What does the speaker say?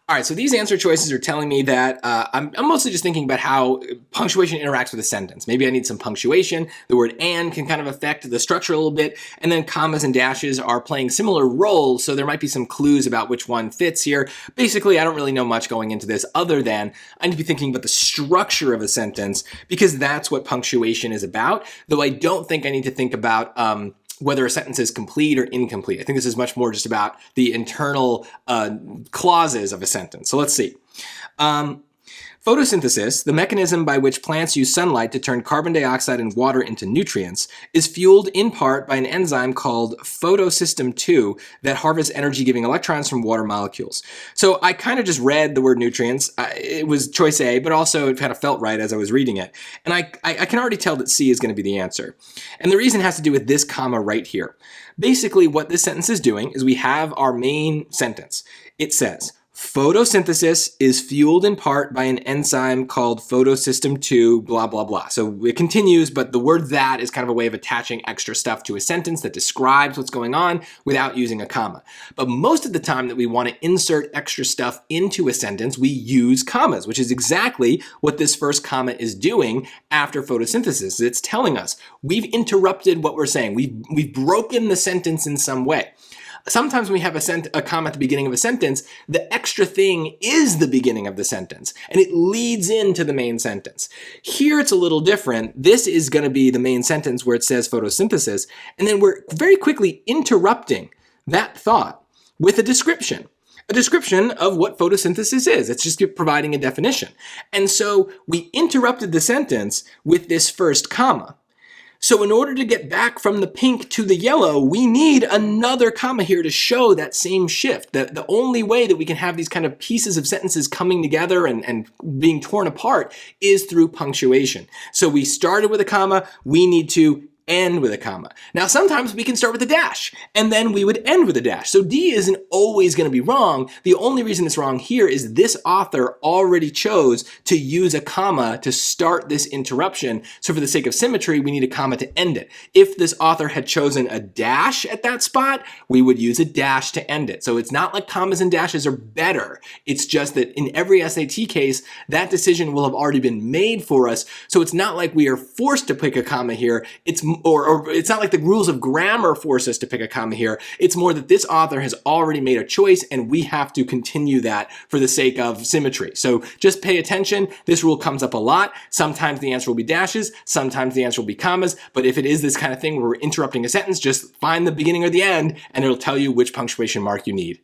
All right, so these answer choices are telling me that I'm mostly just thinking about how punctuation interacts with a sentence. Maybe I need some punctuation. The word and can kind of affect the structure a little bit, and then commas and dashes are playing similar roles, so there might be some clues about which one fits here. Basically, I don't really know much going into this other than I need to be thinking about the structure of a sentence because that's what punctuation is about, though I don't think I need to think about whether a sentence is complete or incomplete. I think this is much more just about the internal clauses of a sentence. So let's see. Photosynthesis, the mechanism by which plants use sunlight to turn carbon dioxide and water into nutrients, is fueled in part by an enzyme called photosystem 2 that harvests energy-giving electrons from water molecules. So I kind of just read the word nutrients. It was choice A, but also it kind of felt right as I was reading it. And I can already tell that C is going to be the answer. And the reason has to do with this comma right here. Basically, what this sentence is doing is we have our main sentence. It says, photosynthesis is fueled in part by an enzyme called photosystem 2, blah, blah, blah. So it continues, but the word that is kind of a way of attaching extra stuff to a sentence that describes what's going on without using a comma. But most of the time that we want to insert extra stuff into a sentence, we use commas, which is exactly what this first comma is doing after photosynthesis. It's telling us we've interrupted what we're saying. We've broken the sentence in some way. Sometimes when we have a comma at the beginning of a sentence, the extra thing is the beginning of the sentence, and it leads into the main sentence. Here it's a little different. This is going to be the main sentence where it says photosynthesis, and then we're very quickly interrupting that thought with a description of what photosynthesis is. It's just providing a definition. And so we interrupted the sentence with this first comma. So in order to get back from the pink to the yellow, we need another comma here to show that same shift. That the only way that we can have these kind of pieces of sentences coming together and being torn apart is through punctuation. So we started with a comma, we need to end with a comma. Now sometimes we can start with a dash and then we would end with a dash. So D isn't always going to be wrong. The only reason it's wrong here is this author already chose to use a comma to start this interruption. So for the sake of symmetry, we need a comma to end it. If this author had chosen a dash at that spot, we would use a dash to end it. So it's not like commas and dashes are better. It's just that in every SAT case, that decision will have already been made for us. So it's not like we are forced to pick a comma here. Or it's not like the rules of grammar force us to pick a comma here. It's more that this author has already made a choice and we have to continue that for the sake of symmetry. So just pay attention. This rule comes up a lot. Sometimes the answer will be dashes. Sometimes the answer will be commas. But if it is this kind of thing where we're interrupting a sentence, just find the beginning or the end and it'll tell you which punctuation mark you need.